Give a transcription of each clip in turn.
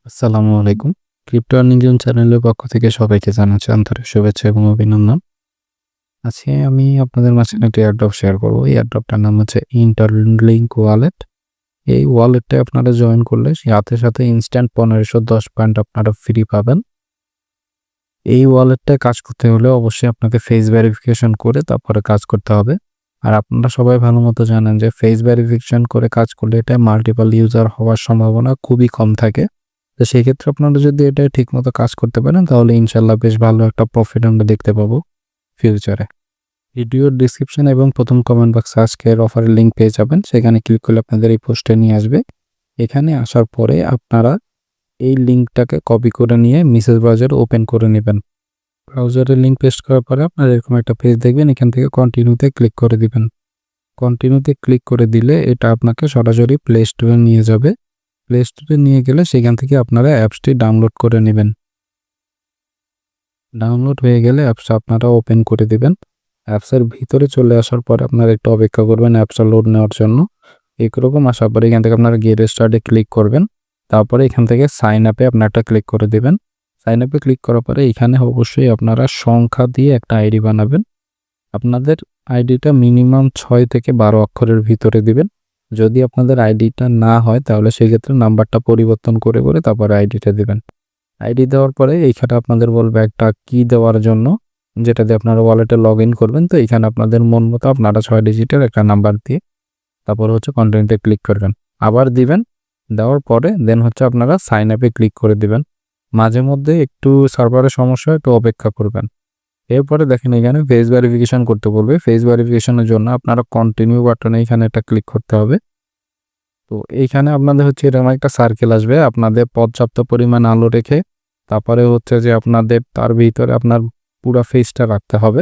আসসালামু আলাইকুম। Crypto earning zone চ্যানেলের পক্ষ থেকে সবাইকে জানাচ্ছি আন্তরিক শুভেচ্ছা এবং অভিনন্দন। আজকে আমি আপনাদের মাঝখানে একটি এয়ারড্রপ শেয়ার করব। এই এয়ারড্রপটার নাম হচ্ছে ইন্টারলিংক ওয়ালেট। এই ওয়ালেটটা আপনারা জয়েন করলে সাথে সাথে ইনস্ট্যান্ট 1510 পয়েন্ট আপনারা ফ্রি পাবেন। এই ওয়ালেটটায় কাজ করতে হলে অবশ্যই আপনাকে ফেস ভেরিফিকেশন করে তারপরে কাজ করতে হবে। আর আপনারা সবাই ভালোমতো জানেন যে ফেস ভেরিফিকেশন করে কাজ করলে এটা মাল্টিপল ইউজার হওয়ার সম্ভাবনা খুবই কম থাকে। তো সেক্ষেত্রে আপনারা যদি এটা ঠিকমতো কাজ করতে পারেন তাহলে ইনশাল্লাহ বেশ ভালো একটা প্রফিট আমরা দেখতে পাবো ফিউচারে। ভিডিওর ডিসক্রিপশন এবং প্রথম কমেন্ট বক্সে আজকের অফারের লিঙ্ক পেয়ে যাবেন। সেখানে ক্লিক করলে আপনাদের এই পোস্টে নিয়ে আসবে। এখানে আসার পরে আপনারা এই লিঙ্কটাকে কপি করে নিয়ে মেসেজ ব্রাউজার ওপেন করে নেবেন। ব্রাউজারের লিঙ্ক পেস্ট করার পরে আপনারা এরকম একটা পেজ দেখবেন। এখান থেকে কন্টিনিউতে ক্লিক করে দিবেন। কন্টিনিউতে ক্লিক করে দিলে এটা আপনাকে সরাসরি প্লে স্টোরে নিয়ে যাবে। প্লে স্টোরে নিয়ে গেলে সেখান থেকে আপনারা অ্যাপসটি ডাউনলোড করে নেবেন। ডাউনলোড হয়ে গেলে অ্যাপসটা আপনারা ওপেন করে দিবেন। অ্যাপসের ভিতরে চলে আসার পরে আপনারা একটু অপেক্ষা করবেন অ্যাপসটা লোড নেওয়ার জন্য। এরকম আসার পরে এখান থেকে আপনারা গেট স্টার্টে ক্লিক করবেন। তারপরে এখান থেকে সাইন আপে আপনারা একটা ক্লিক করে দিবেন। সাইন আপে ক্লিক করার পরে এখানে অবশ্যই আপনারা সংখ্যা দিয়ে একটা আইডি বানাবেন। আপনাদের আইডিটা মিনিমাম 6 থেকে 12 অক্ষরের ভিতরে দিবেন। যদি আপনাদের আইডিটা না হয় তাহলে সেক্ষেত্রে নাম্বারটা পরিবর্তন করে তারপরে আইডিটা দিবেন। আইডি দেওয়ার পরে এইখানে আপনাদের বলবে একটা কি দেওয়ার জন্য, যেটা দিয়ে আপনারা ওয়ালেটে লগ ইন করবেন। তো এখানে আপনাদের মন মতো আপনারা 6 ডিজিটের একটা নাম্বার দিয়ে তারপর হচ্ছে কন্টিনিউতে ক্লিক করবেন। আবার দিবেন। দেওয়ার পরে দেন হচ্ছে আপনারা সাইন আপে ক্লিক করে দিবেন। মাঝে মধ্যে একটু সার্ভারের সমস্যা, একটু অপেক্ষা করবেন। এরপরে দেখেন এখানে ফেস ভেরিফিকেশন করতে বলবে। ফেস ভেরিফিকেশনের জন্য আপনারা কন্টিনিউ বাটনে এখানে একটা ক্লিক করতে হবে। তো এইখানে আপনাদের হচ্ছে এরকম একটা সার্কেল আসবে। আপনাদের পর্যাপ্ত পরিমাণ আলো রেখে তারপরে হচ্ছে যে আপনাদের তার ভিতরে আপনার পুরো ফেসটা রাখতে হবে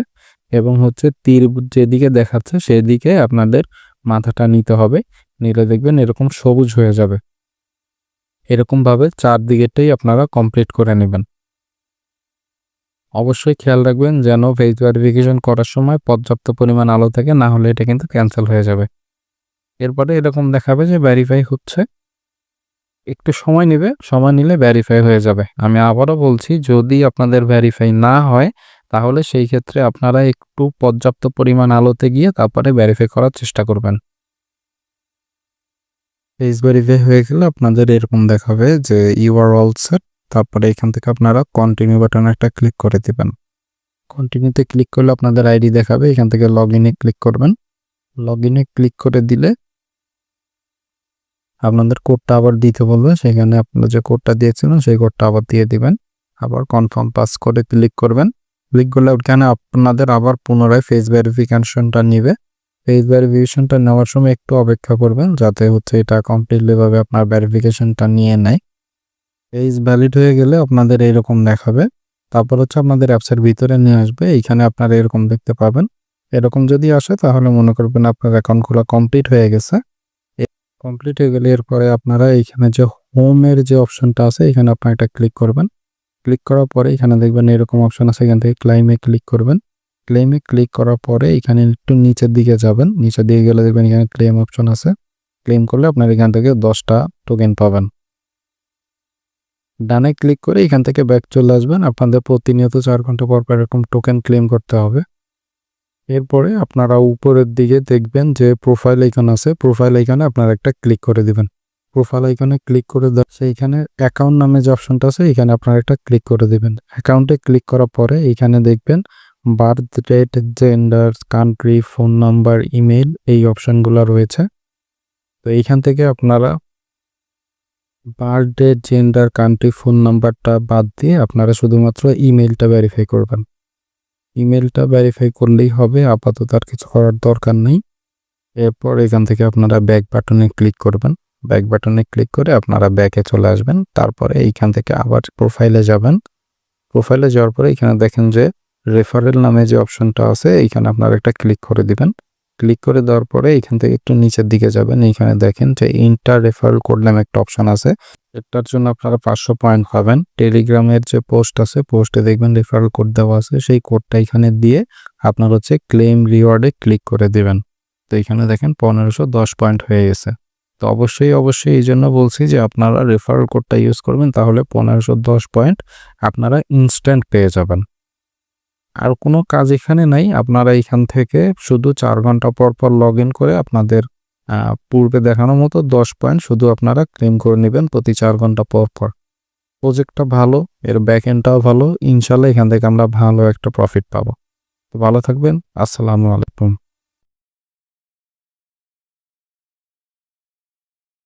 এবং হচ্ছে তীর যেদিকে দেখাচ্ছে সেদিকে আপনাদের মাথাটা নিতে হবে। নিলে দেখবেন এরকম সবুজ হয়ে যাবে। এরকমভাবে চারদিকেটাই আপনারা কমপ্লিট করে নেবেন। অবশ্যই খেয়াল রাখবেন যেন ফেস ভেরিফিকেশন করার সময় পর্যাপ্ত পরিমাণ আলো থাকে, না হলে এটা কিন্তু ক্যান্সেল হয়ে যাবে। এরপরে এরকম দেখাবে যে ভেরিফাই হচ্ছে। একটু সময় নেবে, সময় নিলে ভেরিফাই হয়ে যাবে। আমি আবারও বলছি, যদি আপনাদের ভেরিফাই না হয় তাহলে সেই ক্ষেত্রে আপনারা একটু পর্যাপ্ত পরিমাণ আলোতে গিয়ে তারপরে ভেরিফাই করার চেষ্টা করবেন। ফেস ভেরিফাই হয়ে গেলে আপনাদের এরকম দেখাবে যে ইউ আর অল সেট। তারপরে এখান থেকে আপনারা কন্টিনিউ বাটনে একটা ক্লিক করে দিবেন। কন্টিনিউতে ক্লিক করলে আপনাদের আইডি দেখাবে। এখান থেকে লগ ইনে ক্লিক করবেন। লগ ইনে ক্লিক করে দিলে আপনাদের কোডটা আবার দিতে বলবে। সেখানে আপনারা যে কোডটা দিয়েছিলেন সেই কোডটা আবার দিয়ে দিবেন। আবার কনফার্ম পাস করে ক্লিক করবেন। ক্লিক করলে ওখানে আপনাদের আবার পুনরায় ফেস ভেরিফিকেশনটা নেবে। ফেস ভেরিফিকেশনটা নেওয়ার সময় একটু অপেক্ষা করবেন যাতে হচ্ছে এটা কমপ্লিটলি ভাবে আপনার ভেরিফিকেশনটা নিয়ে নেয়। ফেস ভ্যালিড হয়ে গেলে আপনাদের এইরকম দেখাবে। তারপর হচ্ছে আপনাদের অ্যাপসের ভিতরে নিয়ে আসবে। এইখানে আপনারা এরকম দেখতে পাবেন। এরকম যদি আসে তাহলে মনে করবেন আপনার অ্যাকাউন্ট খোলা কমপ্লিট হয়ে গেছে। কমপ্লিট হয়ে গেলে এরপরে আপনারা এইখানে যে হোমের যে অপশনটা আছে এখানে আপনারা এটা ক্লিক করবেন। ক্লিক করার পরে এখানে দেখবেন এরকম অপশন আছে। এখান থেকে ক্লাইমে ক্লিক করবেন। ক্লেমে ক্লিক করার পরে এখানে একটু নিচের দিকে যাবেন। নিচের দিকে গেলে দেখবেন এখানে ক্লেম অপশন আছে। ক্লেম করলে আপনার এখান থেকে 10টা টোকেন পাবেন। ডানে ক্লিক করে এখান থেকে ব্যাক চলে আসবেন। আপনাদের প্রতিনিয়ত 4 ঘন্টা পর এরকম টোকেন ক্লেম করতে হবে। এরপরে আপনারা উপরের দিকে দেখবেন যে প্রোফাইল আইকন আছে। প্রোফাইল আইকনে আপনারা একটা ক্লিক করে দিবেন। প্রোফাইল আইকনে ক্লিক করে সেইখানে অ্যাকাউন্ট নামে যে অপশনটা আছে এখানে আপনারা একটা ক্লিক করে দিবেন। অ্যাকাউন্টে ক্লিক করার পরে এইখানে দেখবেন birth date, gender, country, phone number, email এই অপশনগুলো রয়েছে। তো এইখান থেকে আপনারা birth date, gender, country, phone নাম্বারটা বাদ দিয়ে আপনারা শুধুমাত্র ইমেলটা ভেরিফাই করবেন। ইমেলটা ভেরিফাই করলেই হবে, আপাতত আর কিছু করার দরকার নেই। এরপর এখান থেকে আপনারা ব্যাক বাটনে ক্লিক করবেন। ব্যাক বাটনে ক্লিক করে আপনারা ব্যাকে চলে আসবেন। তারপরে এইখান থেকে আবার প্রোফাইলে যাবেন। প্রোফাইলে যাওয়ার পরে এখানে দেখেন যে রেফারেল নামে যে অপশনটা আছে এইখানে আপনারা একটা ক্লিক করে দিবেন। ক্লিক করে দেওয়ার পরে এখান থেকে একটু নিচের দিকে যাবেন। এইখানে দেখেন যে ইন্টার রেফারেল কোড নামে একটা অপশন আছে। এটার জন্য আপনারা 500 পয়েন্ট পাবেন। টেলিগ্রামের যে পোস্ট আছে পোস্টে দেখবেন রেফারেল কোড দেওয়া আছে। সেই কোডটা এখানে দিয়ে আপনার হচ্ছে ক্লেম রিওয়ার্ডে ক্লিক করে দিবেন। তো এখানে দেখেন 1510 পয়েন্ট হয়ে গেছে। তো অবশ্যই এই জন্য বলছি যে আপনারা রেফারেল কোডটা ইউজ করবেন, তাহলে 1510 পয়েন্ট আপনারা ইনস্ট্যান্ট পেয়ে যাবেন। আর কোনো কাজ এখানে নাই। আপনারা এখান থেকে শুধু 4 ঘন্টা পর লগ ইন করে আপনাদের পূর্বে দেখানো মতো 10 পয়েন্ট শুধু আপনারা ক্লেম করে নেবেন প্রতি 4 ঘন্টা পর। প্রজেক্টটা ভালো, এর ব্যাক এন্ডটাও ভালো। ইনশাল্লাহ এখান থেকে আমরা ভালো একটা প্রফিট পাবো। তো ভালো থাকবেন। আসসালামু আলাইকুম।